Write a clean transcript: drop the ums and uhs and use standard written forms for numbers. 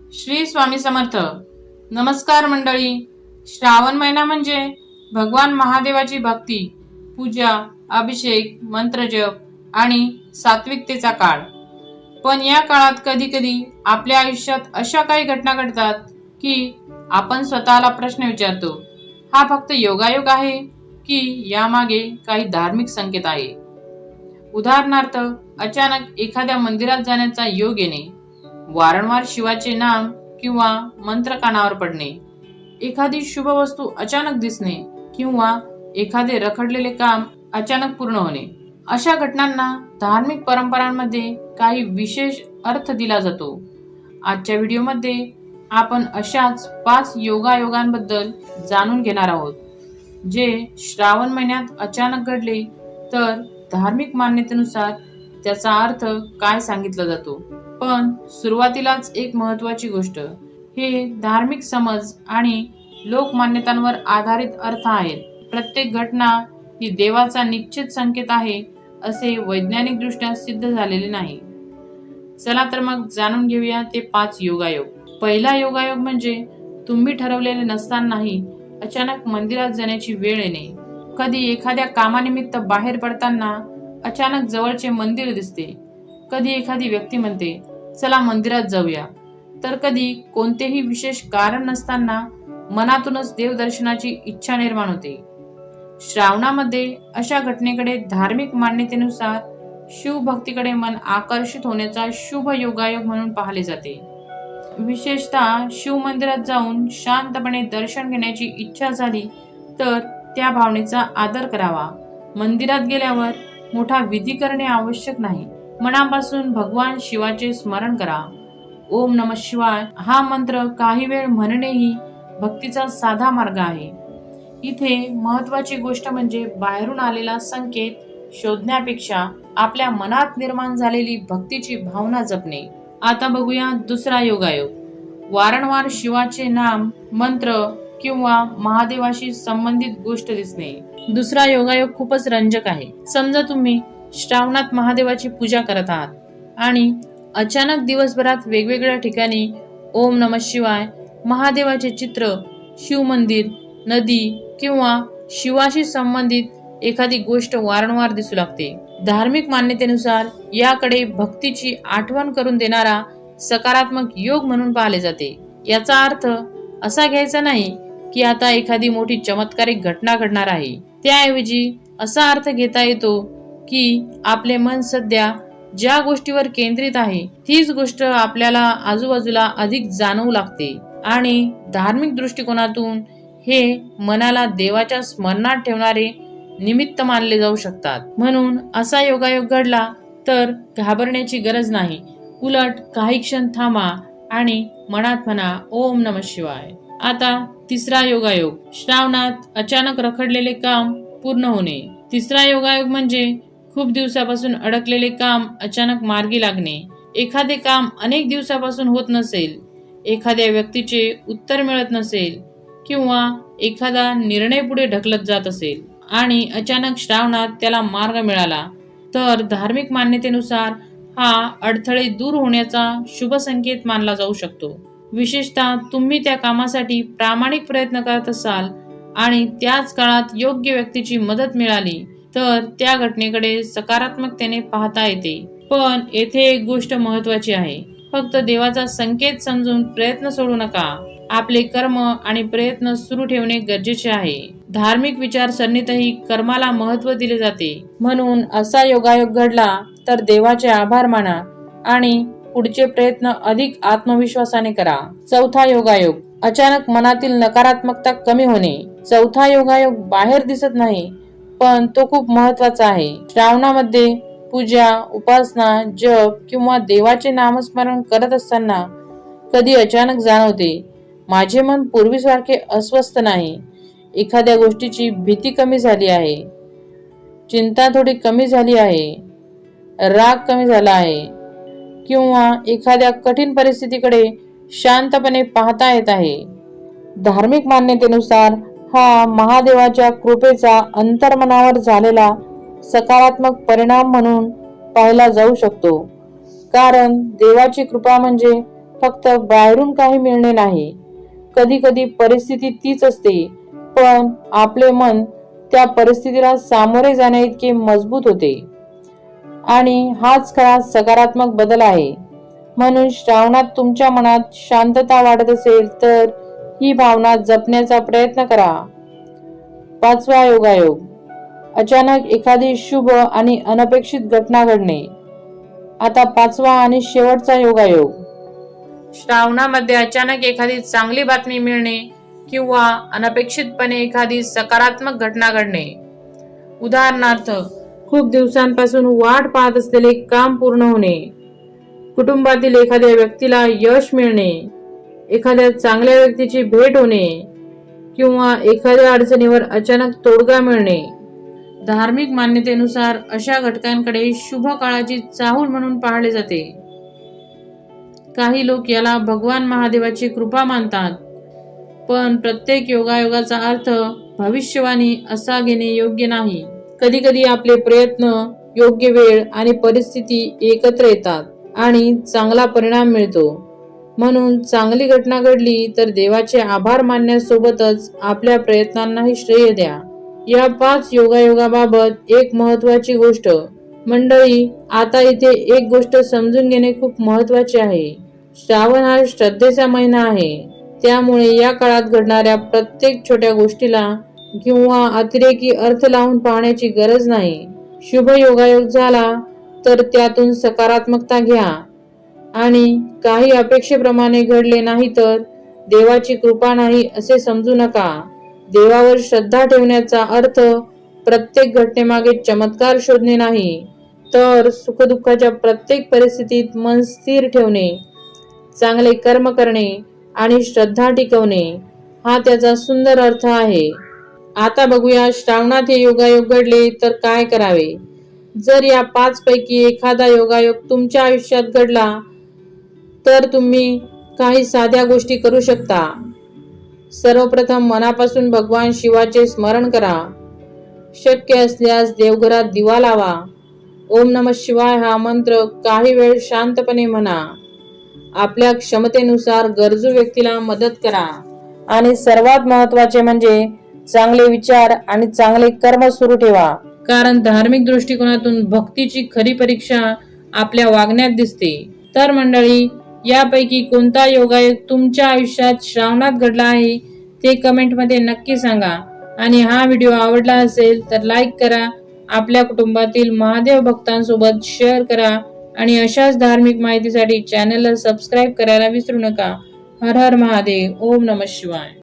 श्री स्वामी समर्थ. नमस्कार मंडळी. श्रावण महिना म्हणजे भगवान महादेवाची भक्ती, पूजा, अभिषेक, मंत्रजप आणि सात्विकतेचा काळ. पण या काळात कधी कधी आपल्या आयुष्यात अशा काही घटना घडतात की आपण स्वतःला प्रश्न विचारतो, हा फक्त योगायोग आहे की यामागे काही धार्मिक संकेत आहे. उदाहरणार्थ, अचानक एखाद्या मंदिरात जाण्याचा योग येणे, वारंवार शिवाचे नाम किंवा मंत्र कानावर पडणे, एखादी शुभ वस्तू अचानक दिसणे किंवा एखादे रखडलेले काम अचानक पूर्ण होणे. अशा घटनांना धार्मिक परंपरांमध्ये काही विशेष अर्थ दिला जातो. आजच्या व्हिडिओमध्ये आपण अशाच 5 योगायोगांबद्दल जाणून घेणार आहोत, जे श्रावण महिन्यात अचानक घडले तर धार्मिक मान्यतेनुसार त्याचा अर्थ काय सांगितला जातो. पण सुरुवातीलाच एक महत्वाची गोष्ट, हे धार्मिक समज आणि लोकमान्यतांवर आधारित अर्थ आहेत. प्रत्येक घटना ही देवाचा निश्चित संकेत आहे असे वैज्ञानिक दृष्ट्या सिद्ध झालेले नाही. चला तर मग जाणून घेऊया ते 5 योगायोग. पहिला योगायोग म्हणजे तुम्ही ठरवलेले नसतानाही अचानक मंदिरात जाण्याची वेळ येणे. कधी एखाद्या कामानिमित्त बाहेर पडताना अचानक जवळचे मंदिर दिसते, कधी एखादी व्यक्ती म्हणते चला मंदिरात जाऊया, तर कधी कोणतेही विशेष कारण नसताना मनातूनच देवदर्शनाची इच्छा निर्माण होते. श्रावणामध्ये अशा घटनेकडे धार्मिक मान्यतेनुसार शिवभक्तीकडे मन आकर्षित होण्याचा शुभ योगायोग म्हणून पाहिले जाते. विशेषतः शिव मंदिरात जाऊन शांतपणे दर्शन घेण्याची इच्छा झाली तर त्या भावनेचा आदर करावा. मंदिरात गेल्यावर मोठा विधी करणे आवश्यक नाही. मनापासून भगवान शिवाचे स्मरण करा. ओम नमः शिवाय हा मंत्र काही वेळ म्हणणेही भक्तीचा साधा मार्ग आहे. इथे महत्वाची गोष्ट म्हणजे बाहेरून आलेला संकेत शोधण्यापेक्षा आपल्या मनात निर्माण झालेली भक्तीची भावना जपणे. आता बघूया दुसरा योगायोग. वारंवार शिवाचे नाम, मंत्र किंवा महादेवाशी संबंधित गोष्ट दिसणे. दुसरा योगायोग खूपच रंजक आहे. समजा तुम्ही श्रावणात महादेवाची पूजा करत आहात आणि अचानक दिवसभरात वेगवेगळ्या ठिकाणी ओम नमः शिवाय, महादेवाचे चित्र, शिव मंदिर, नदी किंवा शिवाशी संबंधित एखादी गोष्ट वारंवार दिसू लागते. धार्मिक मान्यतेनुसार याकडे भक्तीची आठवण करून देणारा सकारात्मक योग म्हणून पाहिले जाते. याचा अर्थ असा घ्यायचा नाही की आता एखादी मोठी चमत्कारिक घटना घडणार आहे. त्याऐवजी असा अर्थ घेता येतो की आपले मन सध्या ज्या गोष्टीवर केंद्रित आहे तीच गोष्ट आपल्याला आजूबाजूला अधिक जाणवू लागते आणि धार्मिक दृष्टिकोनातून हे मनाला देवाच्या स्मरणात ठेवणारे निमित्त मानले जाऊ शकतात. म्हणून असा योगायोग घडला तर घाबरण्याची गरज नाही. उलट काही क्षण थांबा आणि मनात म्हणा ओम नमः शिवाय. आता तिसरा योगायोग. श्रावणात अचानक रखडलेले काम पूर्ण होणे. तिसरा योगायोग म्हणजे खूप दिवसापासून अडकलेले काम अचानक मार्गी लागणे. एखादे काम अनेक दिवसापासून होत नसेल, एखाद्या व्यक्तीचे उत्तर मिळत नसेल किंवा एखादा निर्णय पुढे ढकलत जात असेल आणि अचानक श्रावणात त्याला मार्ग मिळाला तर धार्मिक मान्यतेनुसार हा अडथळे दूर होण्याचा शुभ संकेत मानला जाऊ शकतो. विशेषतः तुम्ही त्या कामासाठी प्रामाणिक प्रयत्न करत असाल आणि त्याच काळात योग्य व्यक्तीची मदत मिळाली तर त्या घटनेकडे सकारात्मकतेने पाहता येते. पण येथे एक गोष्ट महत्वाची आहे, फक्त देवाचा संकेत समजून प्रयत्न सोडू नका. आपले कर्म आणि प्रयत्न सुरू ठेवणे गरजेचे आहे. धार्मिक विचारसरणीतही कर्माला महत्त्व दिले जाते. म्हणून असा योगायोग घडला तर देवाचे आभार माना आणि पुढचे प्रयत्न अधिक आत्मविश्वासाने करा. चौथा योगायोग. अचानक मनातील नकारात्मकता कमी होणे. चौथा योगायोग बाहेर दिसत नाही पण तो खूप महत्वाचा आहे. श्रावणामध्ये पूजा, उपासना, जप किंवा देवाचे नामस्मरण करत असताना कधी अचानक जाणवते माझे मन पूर्वीसारखे अस्वस्थ नाही. एखाद्या गोष्टीची भीती कमी झाली आहे, चिंता थोडी कमी झाली आहे, राग कमी झाला आहे किंवा एखाद्या कठीण परिस्थितीकडे शांतपणे पाहता येत आहे. धार्मिक मान्यतेनुसार हा महादेवाच्या कृपेचा अंतर्मनावर झालेला सकारात्मक परिणाम म्हणून पाहिला जाऊ शकतो. कारण देवाची कृपा म्हणजे फक्त बाहेरून काही मिळणे नाही. कधी कधी परिस्थिती तीच असते, पण आपले मन त्या परिस्थितीला सामोरे जाण्या इतके मजबूत होते. आणि हाच खरा सकारात्मक बदल आहे. म्हणून श्रावणात तुमच्या मनात शांतता वाढत असेल तर ही भावना जपण्याचा प्रयत्न करा. 5वा योगायोग. अचानक एखादी शुभ आणि अनपेक्षित घटना घडणे. आता 5वा आणि शेवटचा योगायोग. श्रावणामध्ये अचानक एखादी चांगली बातमी मिळणे किंवा अनपेक्षितपणे एखादी सकारात्मक घटना घडणे. उदाहरणार्थ, खूप दिवसांपासून वाट पाहत असलेले काम पूर्ण होणे, कुटुंबातील एखाद्या व्यक्तीला यश मिळणे, एखाद्या चांगल्या व्यक्तीची भेट होणे किंवा एखाद्या अडचणीवर अचानक तोडगा मिळणे. धार्मिक मान्यतेनुसार अशा घटकांकडे शुभ काळाची चाहूल म्हणून पाहिले जाते. काही लोक याला भगवान महादेवाची कृपा मानतात, पण प्रत्येक योगायोगाचा अर्थ भविष्यवाणी असा घेणे योग्य नाही. कधी कधी आपले प्रयत्न, योग्य वेळ आणि परिस्थिती एकत्र येतात आणि चांगला परिणाम मिळतो. म्हणून चांगली घटना घडली तर देवाचे आभार मानण्यासोबतच आपल्या प्रयत्नांनाही श्रेय द्या. या 5 योगायोगाबाबत एक महत्वाची गोष्ट मंडळी, आता इथे एक गोष्ट समजून घेणे खूप महत्वाचे आहे. श्रावण हा श्रद्धेचा महिना आहे, त्यामुळे या काळात घडणाऱ्या प्रत्येक छोट्या गोष्टीला किंवा अतिरेकी अर्थ लावून पाहण्याची गरज नाही. शुभ योगायोग झाला तर त्यातून सकारात्मकता घ्या आणि काही अपेक्षेप्रमाणे घडले नाही तर देवाची कृपा नाही असे समजू नका. देवावर श्रद्धा ठेवण्याचा अर्थ प्रत्येक घटनेमागे चमत्कार शोधणे नाही, तर सुखदुःखाच्या प्रत्येक परिस्थितीत मन स्थिर ठेवणे, चांगले कर्म करणे आणि श्रद्धा टिकवणे हा त्याचा सुंदर अर्थ आहे. आता बघूया श्रावणात हे योगायोग घडले तर काय करावे. जर या 5 पैकी एखादा योगायोग तुमच्या आयुष्यात घडला तर तुम्ही काही साध्या गोष्टी करू शकता. सर्वप्रथम मनापासून भगवान शिवाचे स्मरण करा. शक्य असल्यास देवघरात दिवा लावा. ओम नमः शिवाय हा मंत्र काही वेळ शांतपणे म्हणा. आपल्या क्षमतेनुसार गरजू व्यक्तीला मदत करा. आणि सर्वात महत्त्वाचे म्हणजे चांगले विचार आणि चांगले कर्म सुरू ठेवा. कारण धार्मिक दृष्टिकोनातून भक्तीची खरी परीक्षा आपल्या वागण्यात दिसते. तर मंडळी, यापैकी कोणता योगायोग तुमच्या आयुष्यात श्रावणात घडला आहे ते कमेंटमध्ये नक्की सांगा. आणि हा व्हिडिओ आवडला असेल तर लाईक करा, आपल्या कुटुंबातील महादेव भक्तांसोबत शेअर करा आणि अशाच धार्मिक माहितीसाठी चॅनलला सबस्क्राईब करायला विसरू नका. हर हर महादेव. ओम नमः शिवाय.